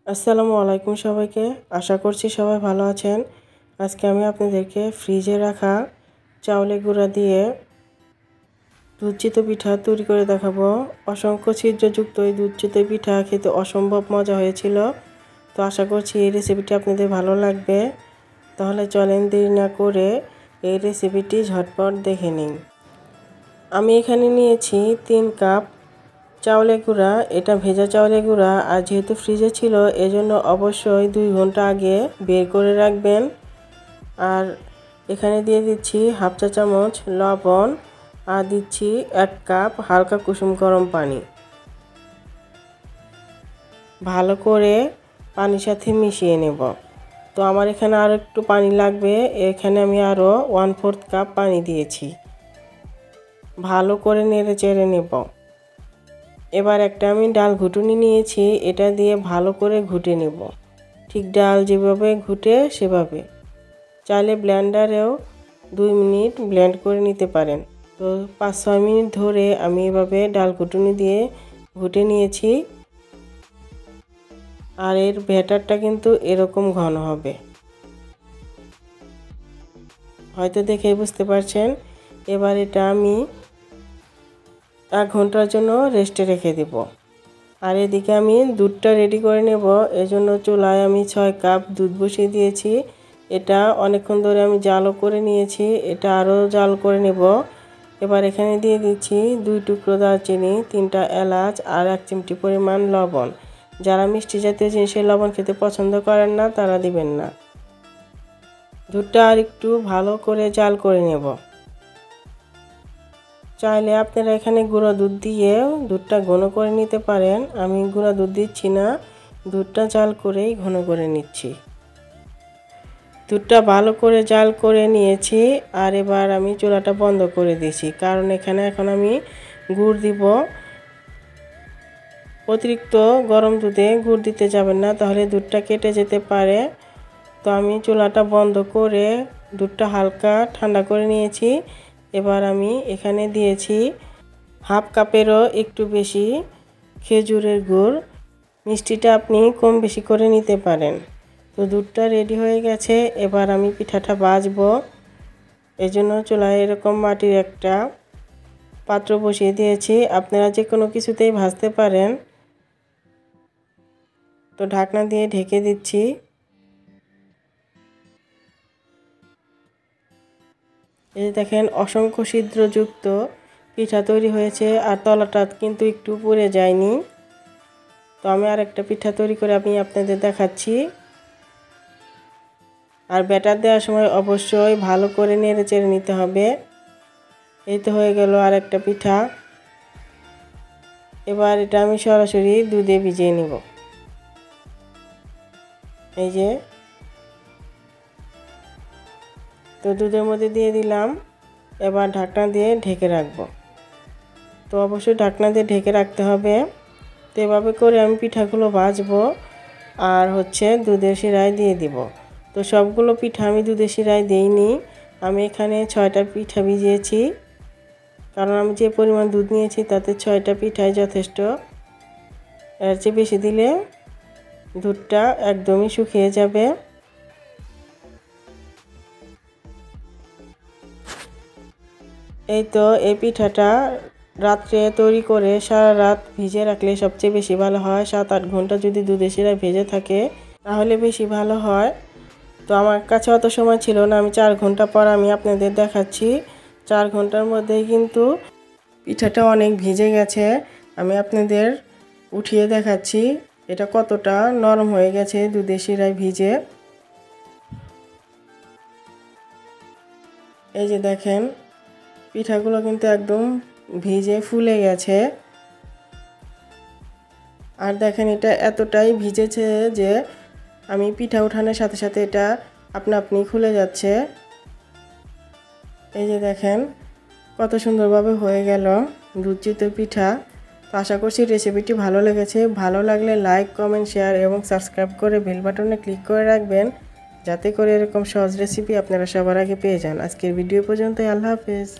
আসসালামু আলাইকুম সবাইকে। আশা করছি সবাই ভালো আছেন। আজকে আমি আপনাদেরকে ফ্রিজে রাখা চাউলের গুঁড়া দিয়ে দুধ চিতই পিঠা তৈরি করে দেখাবো। অসংখ্য ছিদ্রযুক্ত এই দুধ চিতই পিঠা খেতে অসম্ভব মজা হয়েছিল। তো আশা করছি এই রেসিপিটি আপনাদের ভালো লাগবে। তাহলে চলেন দেরি না করে এই রেসিপিটি ঝটপট দেখে নিন। আমি এখানে নিয়েছি 3 কাপ চাউলের গুঁড়া। এটা ভেজা চাউলের গুঁড়া, আর যেহেতু ফ্রিজে ছিল এজন্য অবশ্যই 2 ঘন্টা আগে বের করে রাখবেন। আর এখানে দিয়ে দিচ্ছি হাফ চা চামচ লবণ, আর দিচ্ছি 1 কাপ হালকা কুসুম গরম পানি। ভালো করে পানির সাথে মিশিয়ে নেব। তো আমার এখানে আরও একটু পানি লাগবে, এখানে আমি আরও 1/4 কাপ পানি দিয়েছি। ভালো করে নেড়ে চেড়ে নেব। এবার একটা আমি ডাল ঘুটুনি নিয়েছি, এটা দিয়ে ভালো করে ঘুটে নেব। ঠিক ডাল যেভাবে ঘুটে সেভাবে। চাইলে ব্লেন্ডারেও 2 মিনিট ব্লেন্ড করে নিতে পারেন। তো 5-6 মিনিট ধরে আমি এভাবে ডাল ঘুটুনি দিয়ে ঘুটে নিয়েছি। আর এর ব্যাটারটা কিন্তু এরকম ঘন হবে, হয়তো দেখেই বুঝতে পারছেন। এবার এটা আমি 1 ঘন্টার জন্য রেস্টে রেখে দেব। আর এদিকে আমি দুধটা রেডি করে নেব। এজন্য চুলায় আমি 6 কাপ দুধ বসিয়ে দিয়েছি। এটা অনেকক্ষণ ধরে আমি জালও করে নিয়েছি, এটা আরও জাল করে নেব। এবার এখানে দিয়ে দিচ্ছি 2 টুকরো দারচিনি, 3টা এলাচ আর 1 চিমটি পরিমাণ লবণ। যারা মিষ্টি জাতীয় জিনিসের লবণ খেতে পছন্দ করেন না তারা দিবেন না। দুধটা আর একটু ভালো করে জাল করে নেব। চাইলে আপনারা এখানে গুঁড়ো দুধ দিয়ে দুধটা ঘন করে নিতে পারেন। আমি গুঁড়ো দুধ দিচ্ছি না, দুধটা জাল করেই ঘন করে নিচ্ছি। দুধটা ভালো করে জাল করে নিয়েছি। আর এবার আমি চুলাটা বন্ধ করে দিয়েছি, কারণ এখানে এখন আমি গুড় দিব। অতিরিক্ত গরম দুধে গুড় দিতে যাবেন না, তাহলে দুধটা কেটে যেতে পারে। তো আমি চুলাটা বন্ধ করে দুধটা হালকা ঠান্ডা করে নিয়েছি। এবার আমি এখানে দিয়েছি হাফ কাপেরও একটু বেশি খেজুরের গুড়। মিষ্টিটা আপনি কম বেশি করে নিতে পারেন। তো দুধটা রেডি হয়ে গেছে। এবার আমি পিঠাটা ভাজবো। এজন্য চুলায় এরকম মাটির একটা পাত্র বসিয়ে দিয়েছি। আপনারা যে কোনো কিছুতেই ভাজতে পারেন। তো ঢাকনা দিয়ে ঢেকে দিচ্ছি। এই দেখেন অসংখ্য ছিদ্রযুক্ত পিঠা তৈরি হয়েছে, আর তলাটা কিন্তু একটু পুড়ে যায়নি। তো আমি আরেকটা পিঠা তৈরি করে আমি আপনাদের দেখাচ্ছি। আর ব্যাটার দেওয়ার সময় অবশ্যই ভালো করে নেড়ে চেড়ে নিতে হবে। এই তো হয়ে গেল আরেকটা পিঠা। এবার এটা আমি সরাসরি দুধে ভিজিয়ে নিব। এই যে, তো দুধের মধ্যে দিয়ে দিলাম। এবার ঢাকনা দিয়ে ঢেকে রাখবো। তো অবশ্যই ঢাকনা দিয়ে ঢেকে রাখতে হবে। তো এভাবে করে আমি পিঠাগুলো ভাজবো, আর দুধের শিরায় দিয়ে দিব। তো সবগুলো পিঠা আমি দুধের শিরায় দিইনি, আমি এখানে 6টা পিঠা ভিজিয়েছি। কারণ আমি যে পরিমাণ দুধ নিয়েছি তাতে 6টা পিঠাই যথেষ্ট। এর চেয়ে বেশি দিলে দুধটা একদমই শুকিয়ে যাবে। এই তো এই পিঠাটা রাত্রে তৈরি করে সারা রাত ভিজে রাখলে সবচেয়ে বেশি ভালো হয়। 7-8 ঘন্টা যদি দুধের শিরায় ভেজে থাকে তাহলে বেশি ভালো হয়। তো আমার কাছে অত সময় ছিল না, আমি 4 ঘন্টা পর আমি আপনাদের দেখাচ্ছি। 4 ঘন্টার মধ্যেই কিন্তু পিঠাটা অনেক ভিজে গেছে। আমি আপনাদের উঠিয়ে দেখাচ্ছি এটা কতটা নরম হয়ে গেছে দুধের শিরায় ভিজে। এই যে দেখেন পিঠাগুলো কিন্তু একদম ভিজে ফুলে গেছে। আর দেখেন এটা এতটাই ভিজেছে যে আমি পিঠা উঠানোর সাথে সাথে এটা আপনা আপনি খুলে যাচ্ছে। এই যে দেখেন কত সুন্দরভাবে হয়ে গেল দুধ চিতই পিঠা। তো আশা করছি রেসিপিটি ভালো লেগেছে। ভালো লাগলে লাইক, কমেন্ট, শেয়ার এবং সাবস্ক্রাইব করে বেল বাটনে ক্লিক করে রাখবেন, যাতে করে এরকম সহজ রেসিপি আপনারা সবার আগে পেয়ে যান। আজকের ভিডিও পর্যন্তই। আল্লাহ হাফেজ।